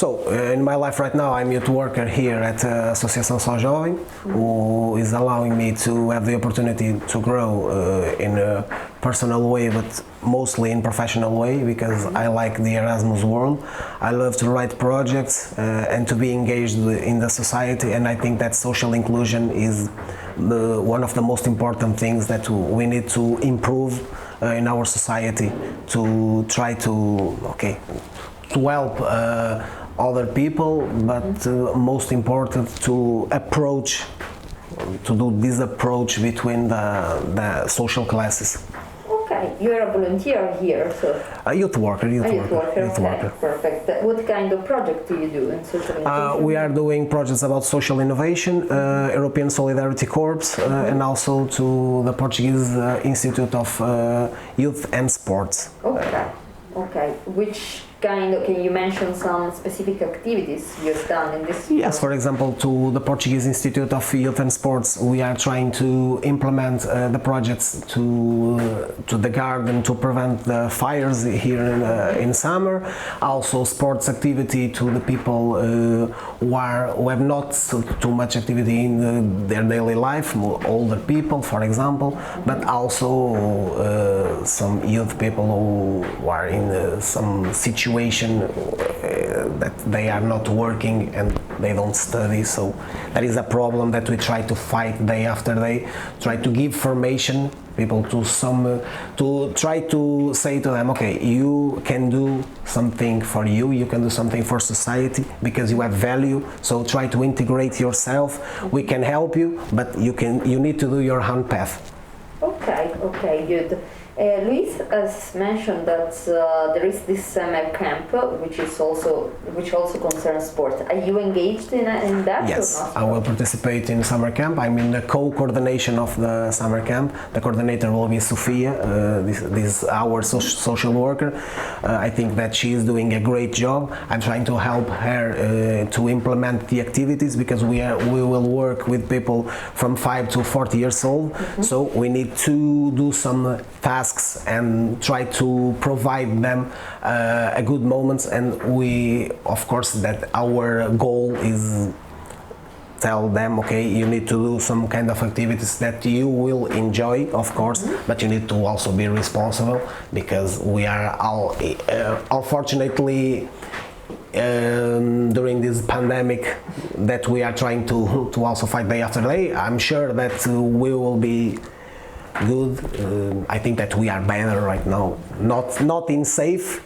In my life right now, I'm youth worker here at Associação Sójovem, who is allowing me to have the opportunity to grow in a personal way, but mostly in professional way, because I like the Erasmus world. I love to write projects and to be engaged in the society, and I think that social inclusion is one of the most important things that we need to improve in our society, to try to help other people, but most important to do this approach between the social classes. Okay, you're a volunteer here, so a youth worker. Perfect. What kind of project do you do in social innovation? We are doing projects about social innovation, European Solidarity Corps, and also to the Portuguese Institute of Youth and Sports. Okay. Which kind of, can you mention some specific activities you've done in this? Yes, for example, to the Portuguese Institute of Youth and Sports, we are trying to implement the projects to the garden to prevent the fires here in summer. Also, sports activity to the people who have not too much activity in their daily life, older people, for example, but also some youth people who are in some situation that they are not working and they don't study, so that is a problem that we try to fight day after day. Try to give formation people to try to say to them, okay, you can do something for you can do something for society because you have value, so try to integrate yourself. We can help you, but you need to do your own path. Okay, good. Luis has mentioned that there is this summer camp, which also concerns sport. Are you engaged in that? Yes, or not? I will participate in summer camp. I'm in the co-coordination of the summer camp. The coordinator will be Sofia. This is our social worker. I think that she is doing a great job. I'm trying to help her to implement the activities, because we will work with people from 5 to 40 years old. So we need to do some tasks and try to provide them a good moments, and we, of course, that our goal is tell them, okay, you need to do some kind of activities that you will enjoy, of course, but you need to also be responsible, because we are all unfortunately during this pandemic that we are trying to also fight day after day. I'm sure that we will be good. I think that we are better right now, not in safe,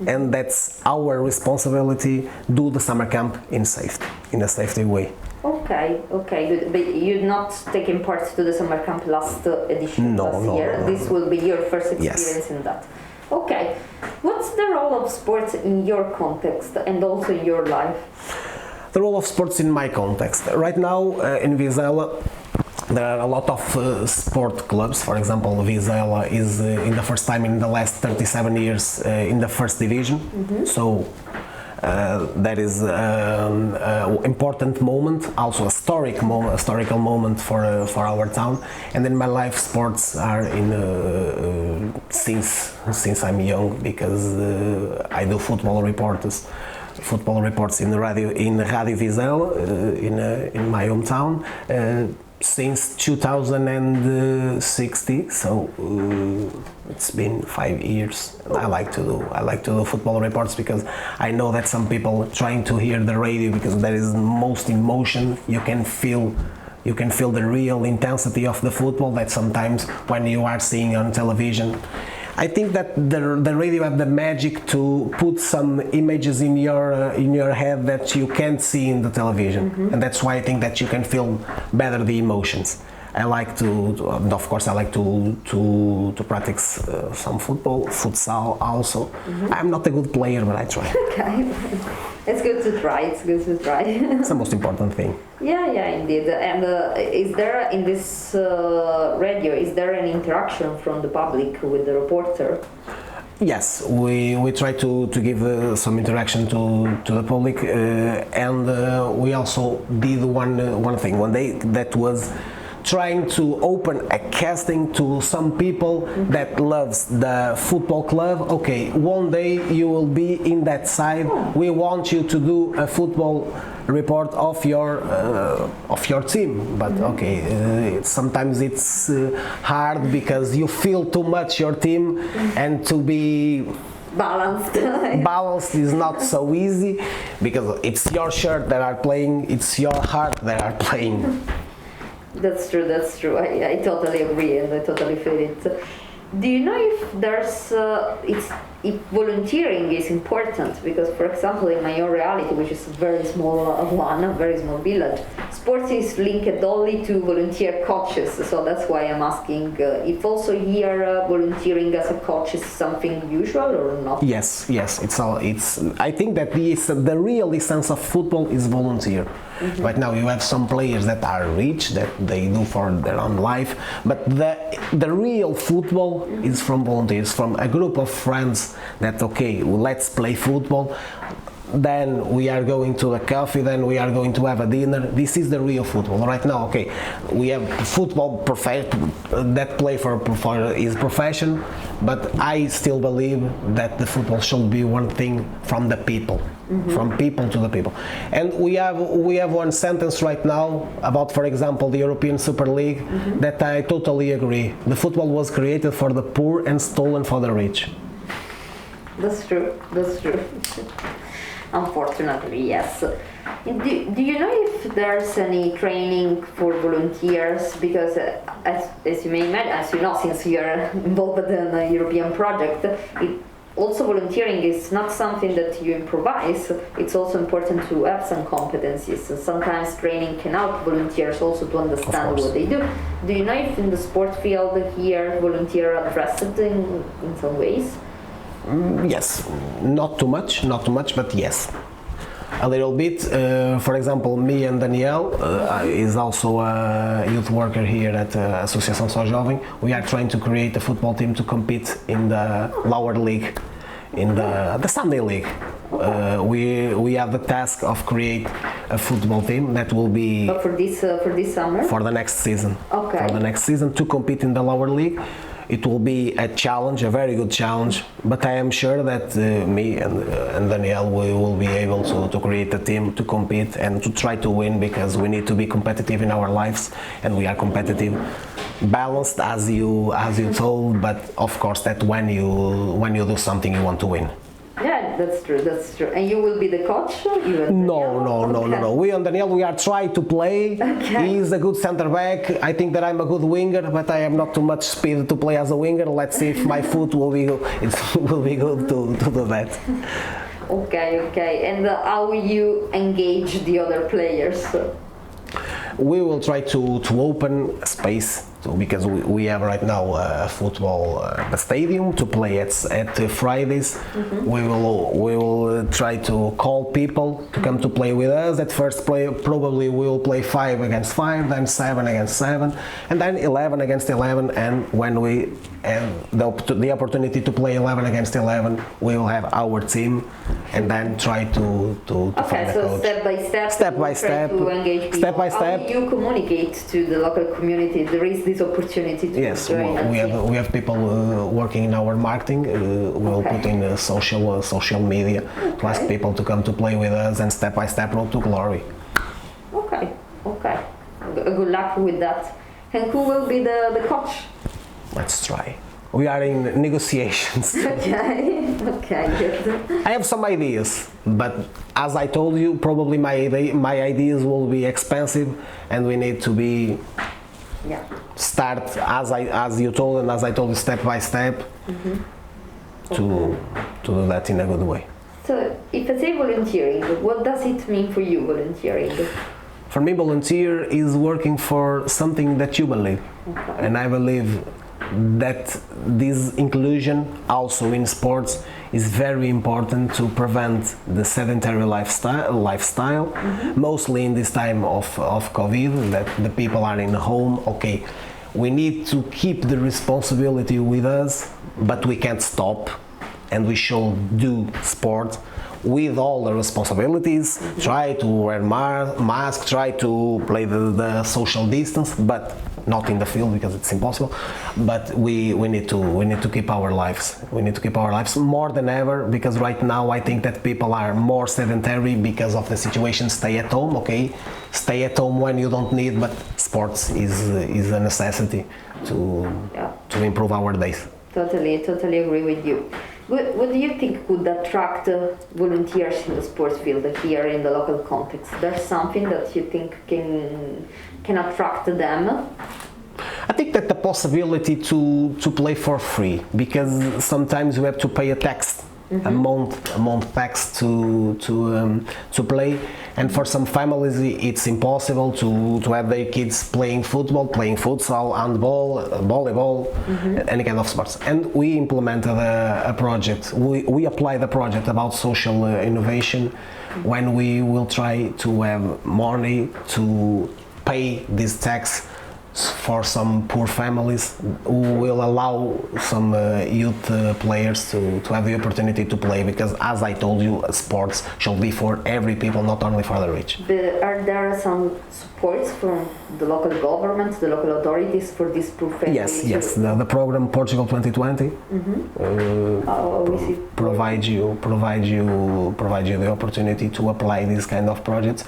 and that's our responsibility. Do the summer camp in a safety way. Okay, good. But you're not taking part to the summer camp last edition last year. No. This will be your first experience in that. Okay, what's the role of sports in your context and also in your life? The role of sports in my context right now in Vizela. There are a lot of sport clubs. For example, Vizela is in the first time in the last 37 years in the first division. So that is an important moment, also a historical moment for our town. And in my life, sports are in since I'm young, because I do football reports in the Radio Vizela in my hometown. Since 2016, so it's been 5 years. I like to do football reports, because I know that some people trying to hear the radio, because there is most emotion. You can feel the real intensity of the football that sometimes when you are seeing on television. I think that the radio have the magic to put some images in your head that you can't see in the television, and that's why I think that you can feel better the emotions. I like of course, I like to practice some futsal also. I'm not a good player, but I try. Okay, it's good to try. It's the most important thing. Yeah, indeed. And is there in this radio? Is there an interaction from the public with the reporter? Yes, we try to give some interaction to the public, and we also did one thing one day that was trying to open a casting to some people that loves the football club. Okay, one day you will be in that side. We want you to do a football report of your team, but okay, sometimes it's hard because you feel too much your team, and to be balanced is not so easy because it's your shirt that are playing, it's your heart that are playing. That's true. I totally agree, and I totally feel it. Do you know if there's if volunteering is important? Because, for example, in my own reality, which is a very small one, a very small village, sports is linked only to volunteer coaches. So that's why I'm asking if also here volunteering as a coach is something usual or not. Yes. It's I think that the real essence of football is volunteer. Mm-hmm. Right now you have some players that are rich, that they do for their own life, but the real football is from volunteers, from a group of friends that, okay, let's play football, then we are going to a coffee, then we are going to have a dinner. This is the real football. Right now, okay, we have football that play for his profession, but I still believe that the football should be one thing from the people. Mm-hmm. From people to the people. And we have one sentence right now about, for example, the European Super League, mm-hmm. that I totally agree. The football was created for the poor and stolen for the rich. That's true. Unfortunately, yes. Do you know if there's any training for volunteers? Because as you may imagine, as you know, since you're involved in a European project, also volunteering is not something that you improvise. It's also important to have some competencies. And sometimes training can help volunteers also to understand what they do. Do you know if in the sport field here volunteer are addressed in some ways? Yes, not too much, but yes, a little bit. For example, me and Daniel is also a youth worker here at Associação Sójovem. We are trying to create a football team to compete in the lower league, in the Sunday league. We have the task of create a football team that will be for this summer, for the next season. Okay. For the next season to compete in the lower league. It will be a challenge, a very good challenge, but I am sure that me and Daniel will be able to create a team to compete and to try to win, because we need to be competitive in our lives, and we are competitive, balanced as you told, but of course that when you do something you want to win. Yeah, that's true. And you will be the coach? No. We and Daniel, we are trying to play. Okay. He is a good center back. I think that I'm a good winger, but I have not too much speed to play as a winger. Let's see if my foot will be good. It will be good to do that. Okay. And how will you engage the other players? We will try to open space, because we have right now a football stadium to play at Fridays. Mm-hmm. We will try to call people to come to play with us. At first, probably we will play 5 against 5, then 7 against 7, and then 11 against 11. And when we have the opportunity to play 11 against 11, we will have our team, and then try to find a coach. Step by step, to engage people. Step by step. How do you communicate to the local community? There is this opportunity to join. We have people working in our marketing. We will put in social media to ask people to come to play with us, and step by step road to glory. Okay. Good luck with that. And who will be the coach? Let's try. We are in negotiations. Okay, good. I have some ideas, but as I told you, probably my ideas will be expensive, and we need to be start as you told, and as I told you, step by step, mm-hmm. to do that in a good way. So, if I say volunteering, what does it mean for you, volunteering? For me, volunteer is working for something that you believe, and I believe that this inclusion also in sports is very important to prevent the sedentary lifestyle, mm-hmm. mostly in this time of COVID, that the people are in home. Okay, we need to keep the responsibility with us, but we can't stop, and we should do sport. with all the responsibilities, try to wear mask, try to play the social distance, but not in the field because it's impossible. But we need to keep our lives. We need to keep our lives more than ever, because right now I think that people are more sedentary because of the situation. Stay at home, okay? Stay at home when you don't need, but sports is a necessity to improve our days. Totally agree with you. What do you think would attract volunteers in the sports field here in the local context? There's something that you think can attract them? I think that the possibility to play for free, because sometimes you have to pay a tax, a month tax to play, and for some families it's impossible to have their kids playing football, playing futsal, handball, volleyball, any kind of sports. And we implemented a project. We applied a project about social innovation, when we will try to have money to pay this tax for some poor families, who will allow some youth players to have the opportunity to play, because as I told you, sports should be for every people, not only for the rich. Are there some supports from the local government, the local authorities for this poor families? Yes. The program Portugal 2020 provides you the opportunity to apply these kind of projects,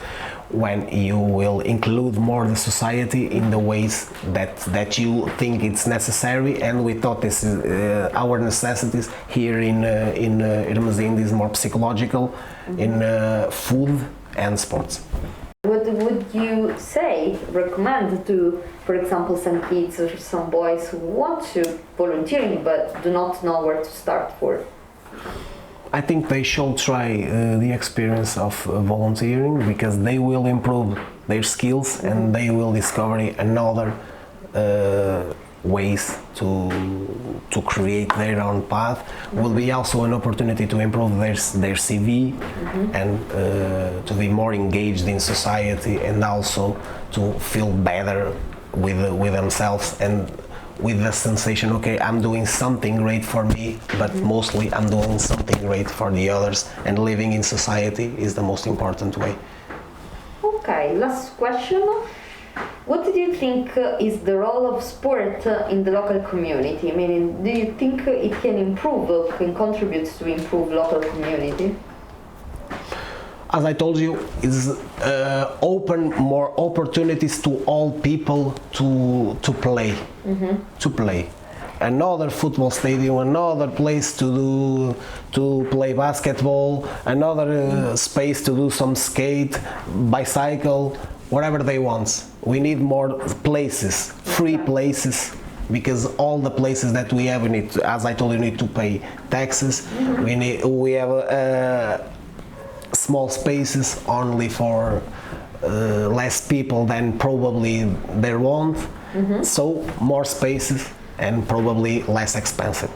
when you will include more the society in the ways that you think it's necessary. And we thought this is our necessities here in Irmesinde is more psychological, in food and sports. What would you recommend to, for example, some kids or some boys who want to volunteer but do not know where to start for? I think they should try the experience of volunteering, because they will improve their skills and they will discover another ways to create their own path. Will be also an opportunity to improve their CV and to be more engaged in society, and also to feel better with themselves, and with the sensation, okay, I'm doing something great for me, but mostly I'm doing something great for the others, and living in society is the most important way. Okay, last question. What do you think is the role of sport in the local community? I mean, do you think it can improve, can contribute to improve local community? As I told you, is open more opportunities to all people to play. To play. Another football stadium, another place to play basketball, another space to do some skate, bicycle, whatever they want. We need more places, free places, because all the places that we have, we need to, as I told you, need to pay taxes. We have small spaces only for less people than probably they want. So more spaces and probably less expensive.